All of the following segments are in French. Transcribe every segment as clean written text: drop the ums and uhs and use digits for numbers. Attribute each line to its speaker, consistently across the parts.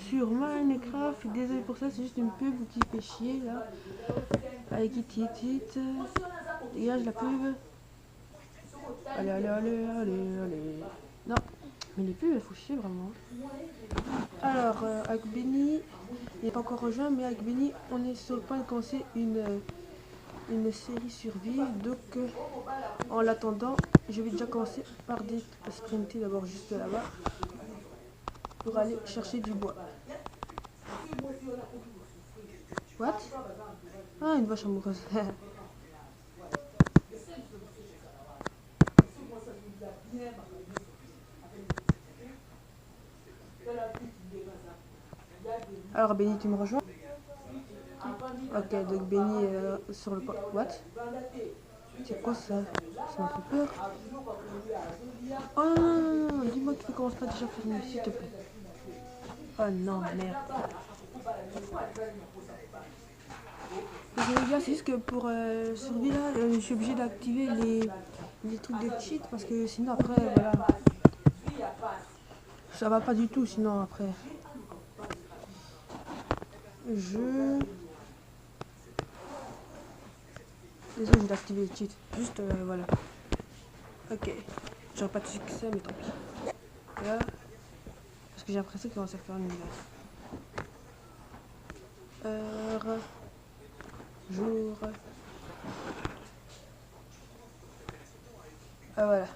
Speaker 1: sur Minecraft. Désolé pour ça, c'est juste une pub qui fait chier là. Avec It. Dégage la pub. Allez, allez, allez, allez, allez. Non, mais les pubs elles font chier vraiment. Alors, avec Benny, il n'est pas encore rejoint, mais avec Benny, on est sur le point de commencer une série survie. Donc, en l'attendant, je vais déjà commencer par sprinter d'abord juste là-bas pour aller chercher du bois. What? Ah, une vache amoureuse. Alors, Benny, tu me rejoins? Ok, donc Benny est sur le point. What? C'est quoi ça? Ça m'a fait peur. Oh non, non, dis-moi que tu commences pas déjà à faire une s'il te plaît. Oh non, merde. Désolé les gars, c'est juste que pour survie là, je suis obligé d'activer les trucs de cheat parce que sinon après, voilà. Ça va pas du tout sinon après. Désolé, j'ai activé les cheats. Juste, voilà. Ok. J'aurais pas de succès, mais tant pis. Là. Parce que j'ai l'impression qu'il va se faire une glace. Heure. Jour. Ah voilà.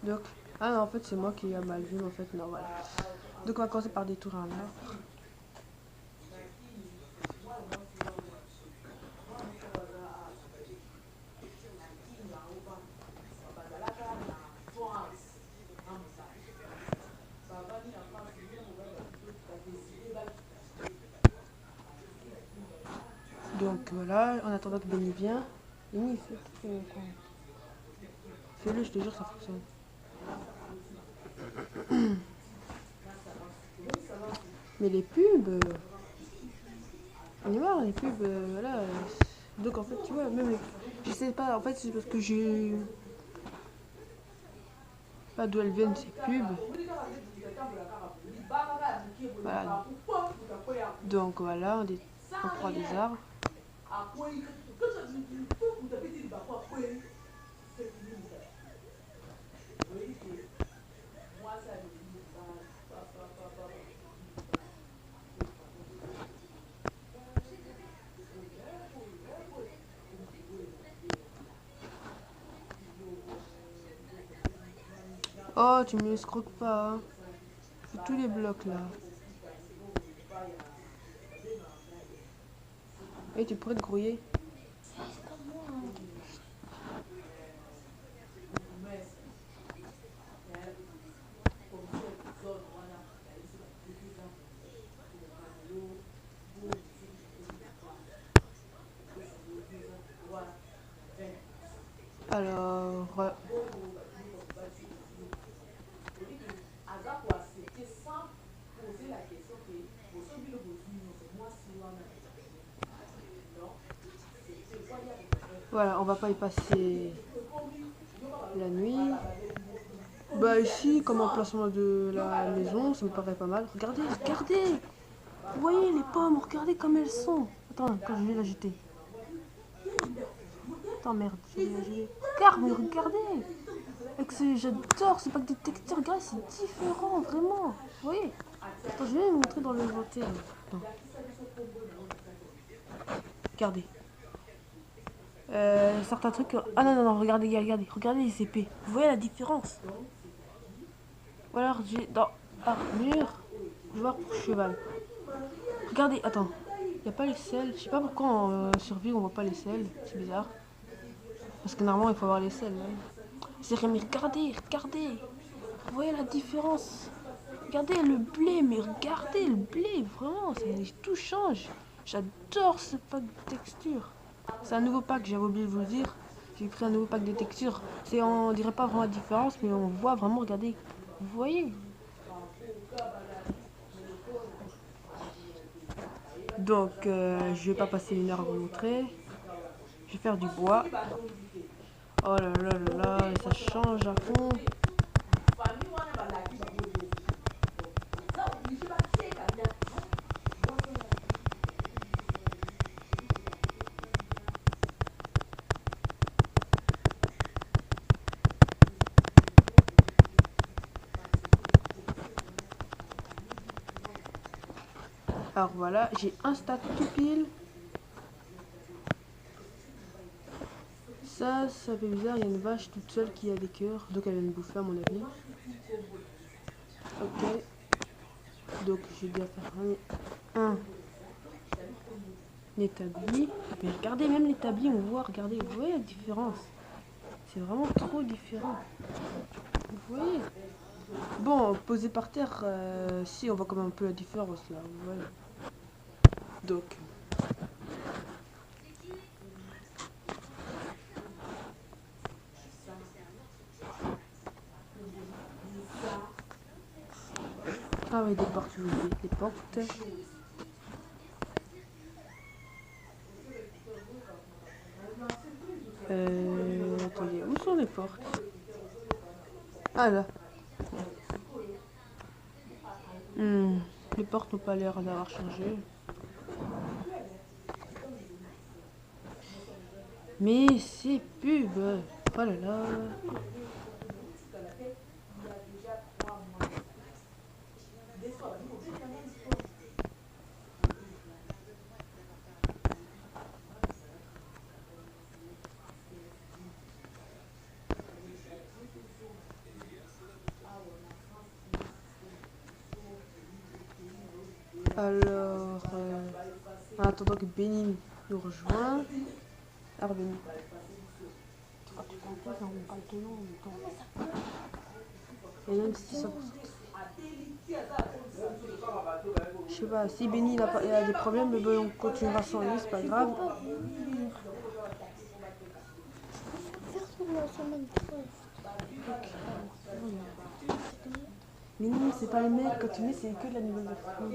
Speaker 1: Donc. Ah non, en fait, c'est moi qui a mal vu, en fait. Non, voilà. Donc, on va commencer par détruire un arbre. Donc voilà, en attendant que Benny vienne. Benny, fais-le, je te jure, ça fonctionne. Mais les pubs, on est marre, les pubs, voilà. Donc en fait, tu vois, même je sais pas, en fait, c'est parce que j'ai pas d'où elles viennent ces pubs. Voilà. Donc voilà, on prend des arbres. Oh, tu me escroques pas, hein. Fais tous les blocs là. Et tu pourrais te grouiller. Alors, voilà, on va pas y passer la nuit. Bah ici, comme emplacement de la maison, ça me paraît pas mal. Regardez, regardez! Vous voyez les pommes, regardez comme elles sont. Attends, quand je vais la jeter. Attends, merde, je vais la jeter. Regarde, mais regardez! J'adore ce pack de textures, regarde, c'est différent, vraiment. Vous voyez? Attends, je vais vous montrer dans l'inventaire. Regardez. Certains trucs. Ah non, non, non, regardez, regardez les épées. Vous voyez la différence? Voilà, j'ai dans armure, joueur pour cheval. Regardez, attends, il n'y a pas les selles. Je sais pas pourquoi en survie on voit pas les selles, c'est bizarre. Parce que normalement il faut avoir les selles. C'est vrai, mais regardez. Vous voyez la différence? Regardez le blé, mais regardez le blé, vraiment, tout change. J'adore ce pack de textures. C'est un nouveau pack, j'avais oublié de vous le dire. J'ai pris un nouveau pack de textures. On dirait pas vraiment la différence, mais on voit vraiment, regardez. Vous voyez? Donc, je vais pas passer une heure à vous montrer. Je vais faire du bois. Oh là là là là, ça change à fond. Alors voilà, j'ai un stade tout pile. Ça fait bizarre, il y a une vache toute seule qui a des cœurs, donc elle vient me bouffer à mon avis. Ok. Donc je dois faire un établi. Mais regardez, même l'établi, on voit, regardez, vous voyez la différence. C'est vraiment trop différent. Vous voyez? Bon, posé par terre, si, on voit quand même un peu la différence là. Vous voyez. Donc. Ah oui, des portes, je vous dis, des portes. Attendez, où sont les portes? Ah là. Les portes n'ont pas l'air d'avoir changé. Mais c'est pub. Oh là là. Alors, en attendant que Benny nous rejoint. Alors, Benny. Et même si ça. Je sais pas, si Benny il a des problèmes, mais bon, on continuera sans lui, c'est pas grave. Mais non, c'est pas le mec, quand tu mets, c'est que de la nouvelle version.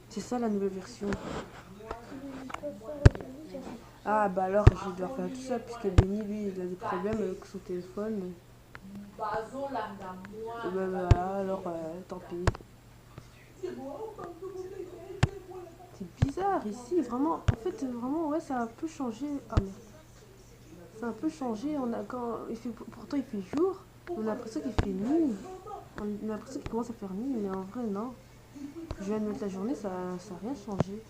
Speaker 1: C'est ça la nouvelle version. Ah bah alors je vais devoir faire tout ça puisque Benny lui il a des problèmes avec son téléphone. Et ben voilà, alors tant pis. C'est bizarre ici, vraiment. En fait, vraiment, ouais, ça a un peu changé. Ah mais ça a un peu changé. On a quand il fait, pourtant il fait jour, on a l'impression qu'il fait nuit. On a l'impression qu'il commence à faire nuit, mais en vrai non. Je viens de mettre la journée, ça n'a rien changé.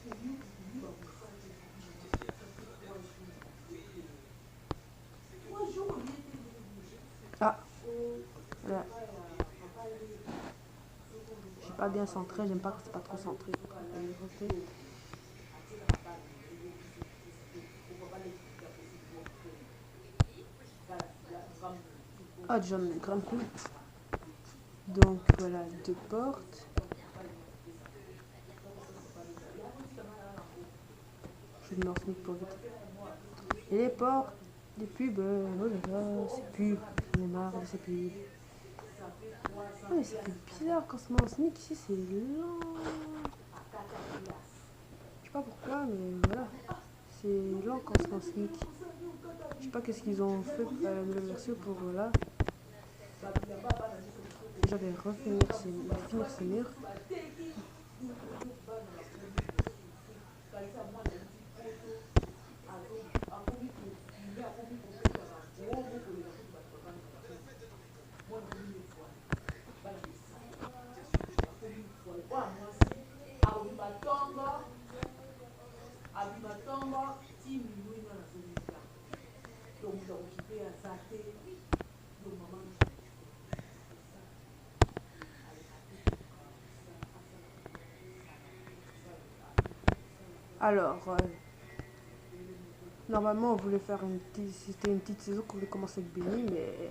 Speaker 1: Ah, là. Je suis pas bien centré, j'aime pas que c'est pas trop centré. Ah, déjà, on a une grande coupe. Donc voilà, deux portes. Je vais me lancer pour vite. Et les portes, des pubs, oh là là, c'est pub. J'en ai marre de ces pubs. Ah, mais c'est bizarre quand on se met en sneak ici, c'est lent. Je sais pas pourquoi, mais voilà. C'est lent quand on se met en sneak. Je sais pas qu'est-ce qu'ils ont fait pour la nouvelle version pour voilà. Je vais finir ces murs. Alors, normalement on voulait faire c'était une petite saison qu'on voulait commencer avec Benny, mais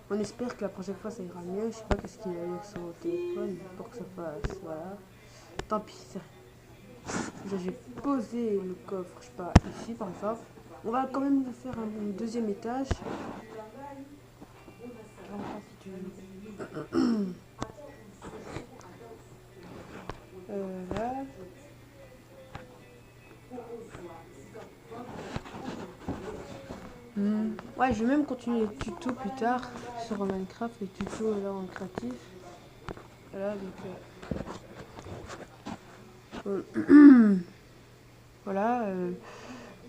Speaker 1: on espère que la prochaine fois ça ira mieux. Je sais pas qu'est-ce qu'il a eu avec son téléphone pour que ça fasse, voilà. Tant pis, j'ai posé le coffre, je sais pas, ici par exemple. On va quand même faire un deuxième étage. Là. Ouais, je vais même continuer les tutos plus tard sur Minecraft, les tutos là en créatif. Voilà, donc voilà.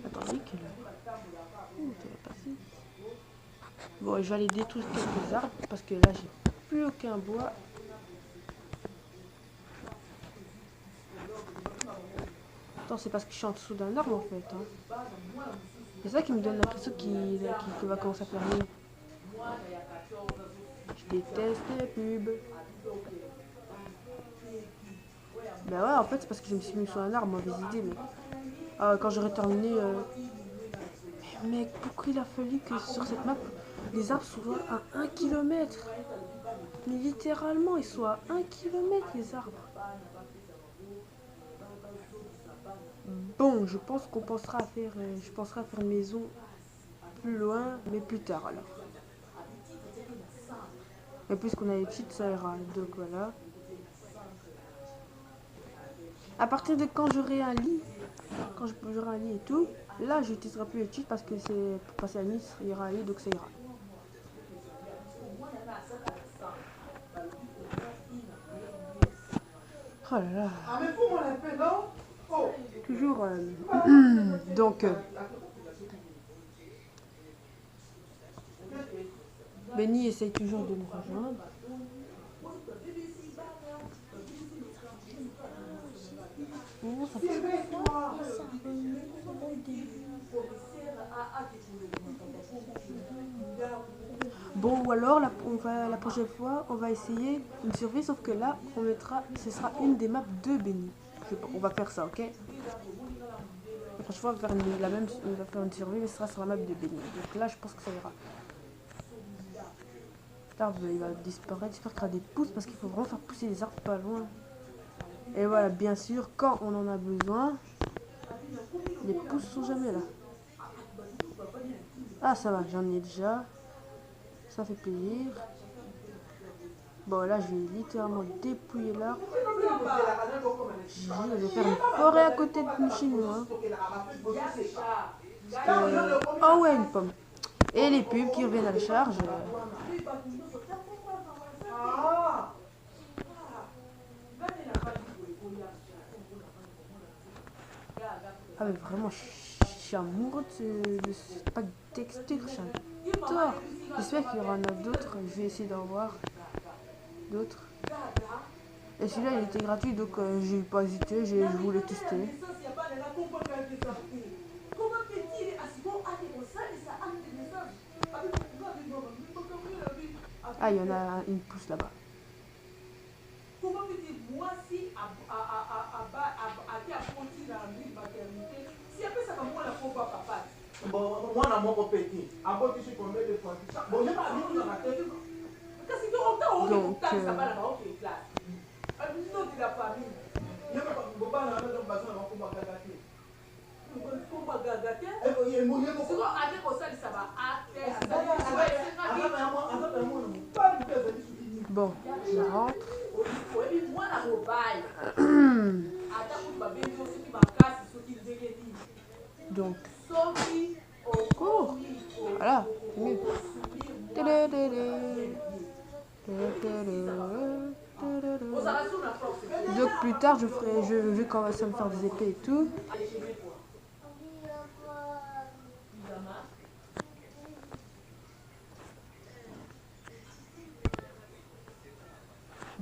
Speaker 1: Attendez, quelle heure? Ça va passer. Bon, je vais aller détruire quelques arbres parce que là j'ai plus aucun bois. Attends, c'est parce que je suis en dessous d'un arbre en fait. Hein. C'est ça qui me donne l'impression qu'il va commencer à faire mieux. Je déteste les pubs. Ben ouais, en fait, c'est parce que je me suis mis sur un arbre, mauvaise idée. Mais quand j'aurais terminé. Mais mec, pourquoi il a fallu que sur cette map, les arbres soient à 1 km? Mais littéralement, ils soient à 1 km, les arbres. Bon, je pense qu'on pensera à faire, je penserai à faire une maison plus loin, mais plus tard alors. Et puisqu'on a les cheats, ça ira. Donc voilà. À partir de quand j'aurai un lit, quand j'aurai un lit et tout, là je n'utiliserai plus les cheats parce que c'est pour passer à Nice, il y aura un lit, donc ça ira. Oh là là. Ah mais faut la paix, non? Oh. Toujours donc Benny essaye toujours de nous rejoindre. Oh, ça fait... Bon, ou alors la prochaine fois, on va essayer une survie, sauf que là, ce sera une des maps de Benny. On va faire ça, ok? La prochaine fois, on va faire on va faire une survie, mais ce sera sur la map de Benny. Donc là, je pense que ça ira. L'arbre, il va disparaître. J'espère qu'il y aura des pousses parce qu'il faut vraiment faire pousser les arbres pas loin. Et voilà, bien sûr, quand on en a besoin, les pousses sont jamais là. Ah, ça va, j'en ai déjà. Ça fait plaisir. Bon, là, je vais littéralement dépouiller l'arbre. Je vais faire une forêt à côté de chez nous. Hein. Oh ouais, une pomme. Et les pubs qui reviennent à la charge. Ah mais vraiment, je suis amoureux de ce pack de textures, j'adore. J'espère qu'il y en a d'autres, je vais essayer d'en voir d'autres. Et celui-là il était gratuit donc j'ai pas hésité, je voulais tester. Ah il y en a une pousse là-bas.
Speaker 2: Mwana moko petit abotisi combien de fois bon je pas dit na tête kasi to okta o ta sa bala ba ok class no de la famille ye ba boba na na ba sa ba ko ba gagate ko ba gagate e ko ye mo ko ade ko sali sa ba acte
Speaker 1: bon je rentre donc cours. Voilà, c'est mieux. Donc plus tard je vais commencer à me faire des épées et tout.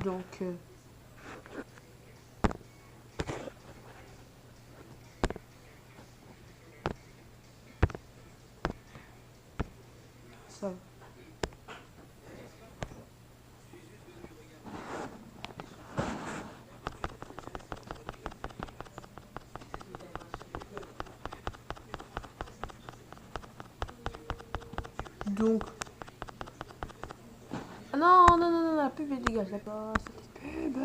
Speaker 1: Donc ça. Donc ah non, la pub elle dégage là-bas, cette pub.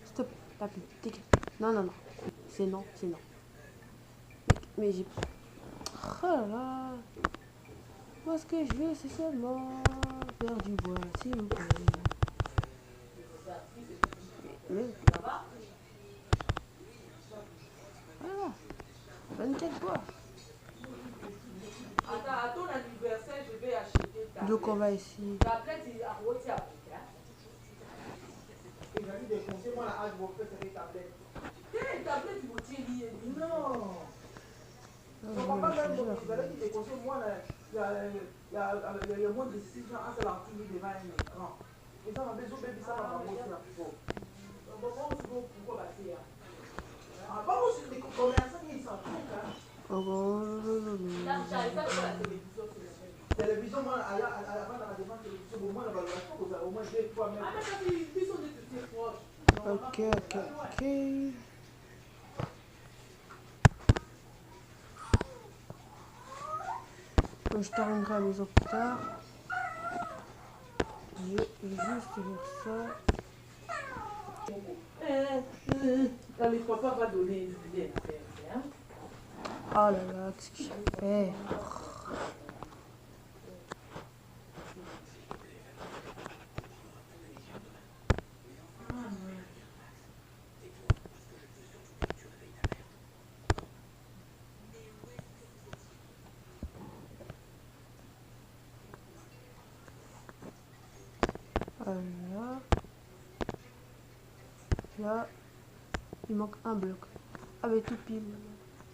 Speaker 1: Stop, la pub, dégage. Non. C'est non. Mais j'ai... Oh là là. Moi ce que je veux c'est seulement faire du bois, s'il vous plaît. Mais... Voilà. 24 bois.
Speaker 2: À ton anniversaire, je vais acheter ta.
Speaker 1: Donc on va essayer.
Speaker 2: Tablette, il a rôti à Afrique. Il a dit des conseils, moi la hache, vous faites des tablettes. Quelle tablette, vous tirez lié? Non. Son papa même, il a dit des conseils, moi, il y a moins de 6 ans, c'est la tournée devant un écran. Et ça m'a besoin de ça, ma maman, c'est la Télévision, moi, avant la demande télévision, au moins, au moins 2-3 mètres. Ah, mais ils sont de proches.
Speaker 1: Ok. Je terminerai la maison plus tard. Je vais juste faire ça.
Speaker 2: Le papa va donner une idée.
Speaker 1: Oh là là, qu'est-ce que j'ai fait? Voilà. Là, il manque un bloc. Ah mais tout pile.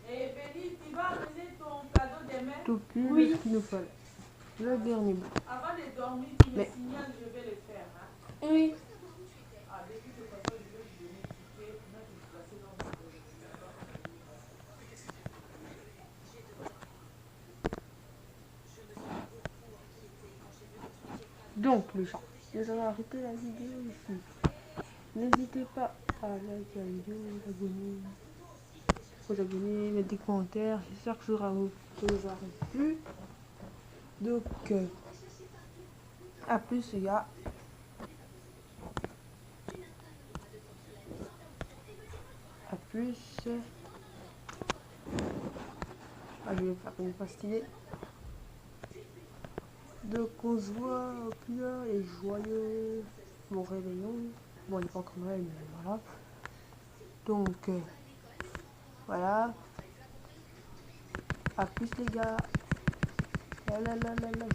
Speaker 2: Et Béni, tu vas amener ton cadeau demain?
Speaker 1: Tout pile, oui. Ce qu'il nous fallait. Le dernier bloc.
Speaker 2: Avant de dormir, tu me signales, je vais le faire. Hein?
Speaker 1: Oui.
Speaker 2: Ah, de toute façon, je vais te donner le ticket. Là, je vais placer dans le
Speaker 1: Donc, les gens, nous allons arrêter la vidéo ici. N'hésitez pas à liker la vidéo, vous abonner, mettre des commentaires. J'espère que ça vous aura plu. Donc, à plus les gars. À plus. Ah, je vais faire une pastille. Donc on se voit au plus tard et joyeux mon réveillon. Bon, il n'est pas encore Noël, mais voilà. Donc voilà. À plus les gars. La la la la la.